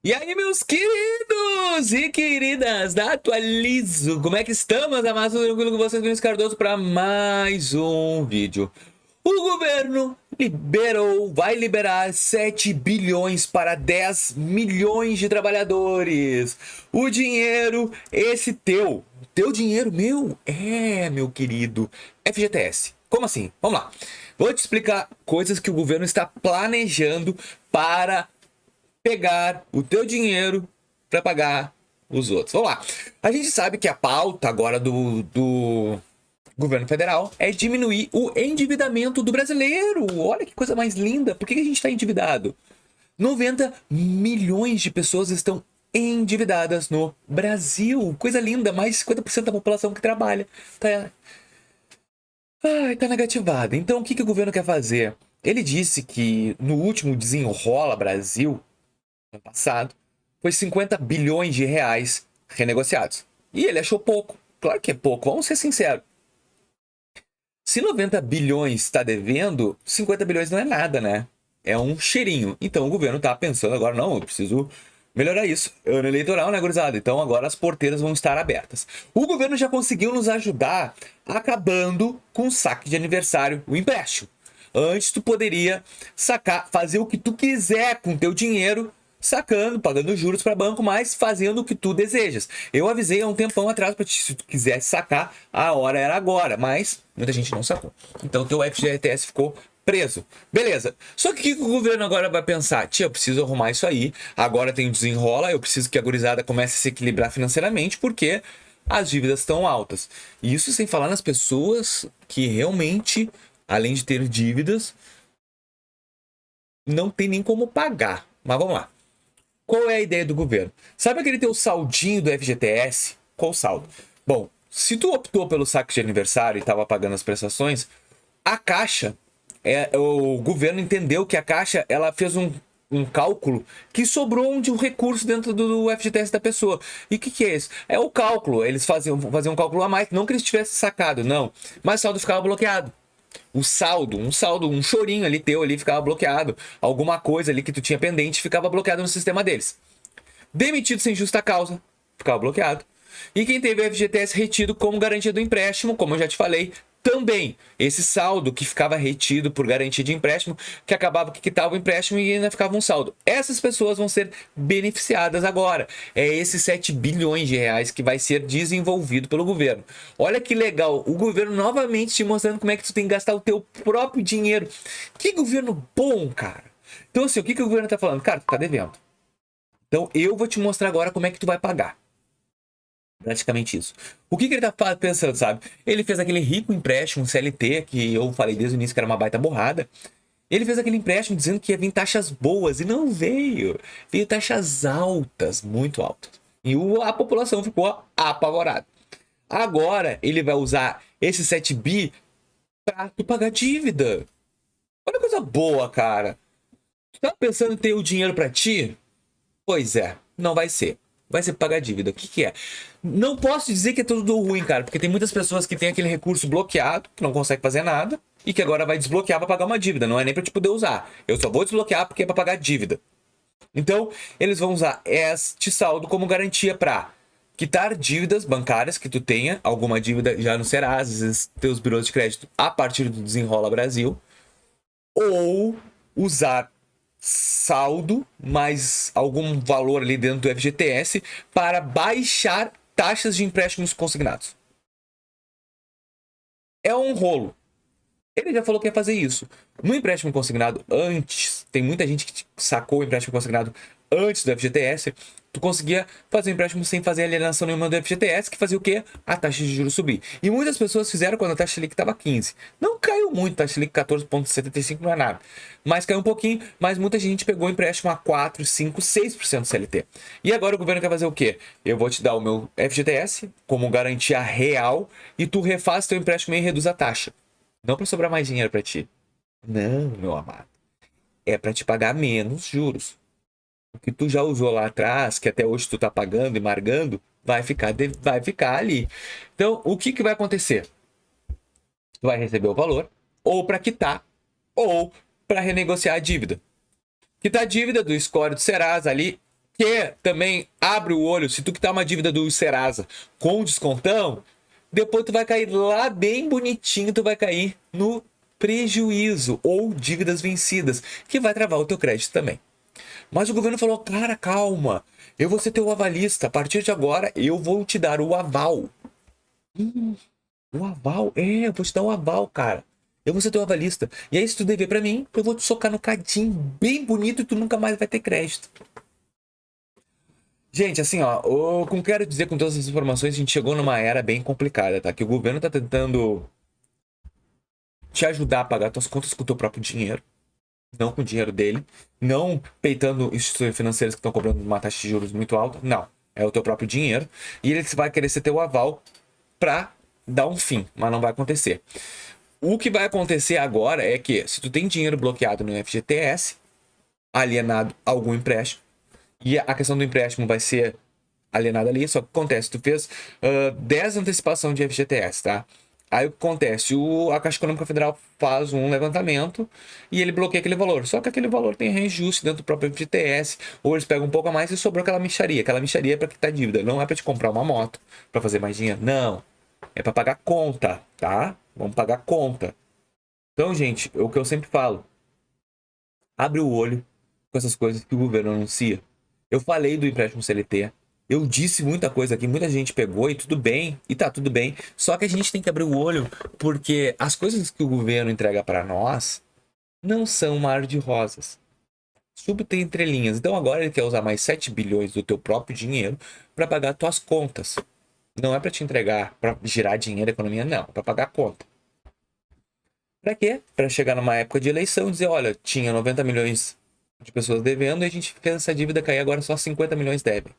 E aí, meus queridos e queridas da Atualizo, como é que estamos? Amados, tranquilo com vocês, Vinícius Cardoso, para mais um vídeo. O governo vai liberar 7 bilhões para 10 milhões de trabalhadores. O dinheiro, esse teu dinheiro, meu querido, FGTS. Como assim? Vamos lá. Vou te explicar coisas que o governo está planejando para pegar o teu dinheiro para pagar os outros. Vamos lá. A gente sabe que a pauta agora do governo federal é diminuir o endividamento do brasileiro. Olha que coisa mais linda. Por que a gente está endividado? 90 milhões de pessoas estão endividadas no Brasil. Coisa linda. Mais de 50% da população que trabalha tá negativada. Então, o que o governo quer fazer? Ele disse que no último Desenrola Brasil, ano passado, foi 50 bilhões de reais renegociados. E ele achou pouco. Claro que é pouco, vamos ser sinceros. Se 90 bilhões está devendo, 50 bilhões não é nada, né? É um cheirinho. Então o governo está pensando agora, não, eu preciso melhorar isso. Ano eleitoral, né, gurizada? Então agora as porteiras vão estar abertas. O governo já conseguiu nos ajudar acabando com o saque de aniversário, o empréstimo. Antes tu poderia sacar, fazer o que tu quiser com teu dinheiro, sacando, pagando juros para banco, mas fazendo o que tu desejas. Eu avisei há um tempão atrás para ti, se tu quisesse sacar, a hora era agora, mas muita gente não sacou. Então teu FGTS ficou preso. Beleza. Só que o que o governo agora vai pensar? Tia, eu preciso arrumar isso aí. Agora tem o desenrola, eu preciso que a gurizada comece a se equilibrar financeiramente, porque as dívidas estão altas. E isso sem falar nas pessoas que realmente, além de ter dívidas, não tem nem como pagar. Mas vamos lá. Qual é a ideia do governo? Sabe aquele teu saldinho do FGTS? Qual o saldo? Bom, se tu optou pelo saque de aniversário e estava pagando as prestações, a Caixa, o governo entendeu que a Caixa ela fez um cálculo que sobrou de um recurso dentro do FGTS da pessoa. E o que é isso? É o cálculo. Eles faziam um cálculo a mais, não que eles tivessem sacado, não. Mas o saldo ficava bloqueado. O saldo, um chorinho ali teu ali ficava bloqueado. Alguma coisa ali que tu tinha pendente ficava bloqueado no sistema deles. Demitido sem justa causa, ficava bloqueado. E quem teve o FGTS retido como garantia do empréstimo, como eu já te falei, também esse saldo que ficava retido por garantia de empréstimo, que acabava que quitava o empréstimo e ainda ficava um saldo. Essas pessoas vão ser beneficiadas agora. É esses 7 bilhões de reais que vai ser desenvolvido pelo governo. Olha que legal, o governo novamente te mostrando como é que tu tem que gastar o teu próprio dinheiro. Que governo bom, cara. Então assim, o que o governo tá falando? Cara, tu tá devendo. Então eu vou te mostrar agora como é que tu vai pagar. Praticamente isso. O que ele tá pensando, sabe? Ele fez aquele rico empréstimo CLT, que eu falei desde o início que era uma baita borrada. Ele fez aquele empréstimo dizendo que ia vir taxas boas, e não veio. Veio taxas altas, muito altas. E a população ficou apavorada. Agora, ele vai usar esse 7 bi pra tu pagar dívida. Olha que coisa boa, cara. Tu tá pensando em ter o dinheiro pra ti? Pois é, não vai ser. Vai ser pagar dívida. O que é? Não posso dizer que é tudo ruim, cara, porque tem muitas pessoas que têm aquele recurso bloqueado, que não consegue fazer nada, e que agora vai desbloquear para pagar uma dívida. Não é nem para te poder usar. Eu só vou desbloquear porque é para pagar dívida. Então, eles vão usar este saldo como garantia para quitar dívidas bancárias que tu tenha, alguma dívida já no Serasa, teus birôs de crédito a partir do Desenrola Brasil, ou usar saldo mais algum valor ali dentro do FGTS para baixar taxas de empréstimos consignados. É um rolo. Ele já falou que ia fazer isso. No empréstimo consignado antes, tem muita gente que sacou o empréstimo consignado antes do FGTS, tu conseguia fazer o empréstimo sem fazer alienação nenhuma do FGTS, que fazia o quê? A taxa de juros subir. E muitas pessoas fizeram quando a taxa Selic estava 15. Não caiu muito, a taxa Selic 14,75 não é nada. Mas caiu um pouquinho, mas muita gente pegou o empréstimo a 4, 5, 6% CLT. E agora o governo quer fazer o quê? Eu vou te dar o meu FGTS como garantia real e tu refaz teu empréstimo e reduz a taxa. Não para sobrar mais dinheiro para ti. Não, meu amado. É para te pagar menos juros. O que tu já usou lá atrás, que até hoje tu tá pagando e margando, vai ficar ali. Então, o que vai acontecer? Tu vai receber o valor, ou para quitar, ou para renegociar a dívida. Quitar a dívida do score do Serasa ali, que também abre o olho, se tu quitar uma dívida do Serasa com descontão, depois tu vai cair lá bem bonitinho, tu vai cair no prejuízo ou dívidas vencidas, que vai travar o teu crédito também. Mas o governo falou, cara, calma, eu vou ser teu avalista, a partir de agora eu vou te dar o aval. O aval? Eu vou te dar o aval, cara. Eu vou ser teu avalista. E aí, se tu dever pra mim, eu vou te socar no cadinho bem bonito e tu nunca mais vai ter crédito. Gente, assim, ó, o que eu quero dizer com todas essas informações, a gente chegou numa era bem complicada, tá? Que o governo tá tentando te ajudar a pagar tuas contas com o teu próprio dinheiro, não com o dinheiro dele, não peitando instituições financeiras que estão cobrando uma taxa de juros muito alta, não. É o teu próprio dinheiro e ele vai querer ser teu aval pra dar um fim, mas não vai acontecer. O que vai acontecer agora é que, se tu tem dinheiro bloqueado no FGTS, alienado a algum empréstimo, e a questão do empréstimo vai ser alienada ali, só que acontece, tu fez 10 antecipação de FGTS, tá? Aí o que acontece? A Caixa Econômica Federal faz um levantamento e ele bloqueia aquele valor. Só que aquele valor tem reajuste dentro do próprio FGTS, ou eles pegam um pouco a mais e sobrou aquela mixaria. Aquela mixaria é para quitar dívida, não é para te comprar uma moto, para fazer mais dinheiro. Não, é para pagar conta, tá? Vamos pagar conta. Então, gente, é o que eu sempre falo, abre o olho com essas coisas que o governo anuncia. Eu falei do empréstimo CLT, eu disse muita coisa aqui, muita gente pegou e tudo bem, e tá tudo bem. Só que a gente tem que abrir o olho, porque as coisas que o governo entrega para nós não são um mar de rosas. Tudo tem entrelinhas. Então agora ele quer usar mais 7 bilhões do teu próprio dinheiro para pagar tuas contas. Não é para te entregar, para girar dinheiro da economia, não. É para pagar a conta. Para quê? Para chegar numa época de eleição e dizer, olha, tinha 90 milhões de pessoas devendo e a gente fez essa dívida cair, agora só 50 milhões devem.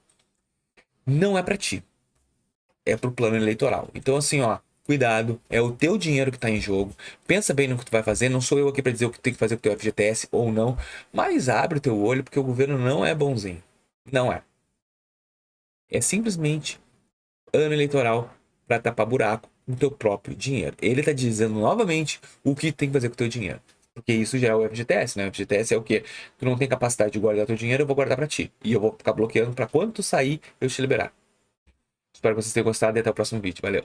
Não é para ti. É pro plano eleitoral. Então assim, ó, cuidado, é o teu dinheiro que tá em jogo. Pensa bem no que tu vai fazer, não sou eu aqui para dizer o que tem que fazer com o teu FGTS ou não, mas abre o teu olho porque o governo não é bonzinho. Não é. É simplesmente ano eleitoral para tapar buraco no teu próprio dinheiro. Ele tá dizendo novamente o que tem que fazer com o teu dinheiro. Porque isso já é o FGTS, né? O FGTS é o quê? Tu não tem capacidade de guardar teu dinheiro, eu vou guardar para ti. E eu vou ficar bloqueando para quando tu sair, eu te liberar. Espero que vocês tenham gostado e até o próximo vídeo. Valeu!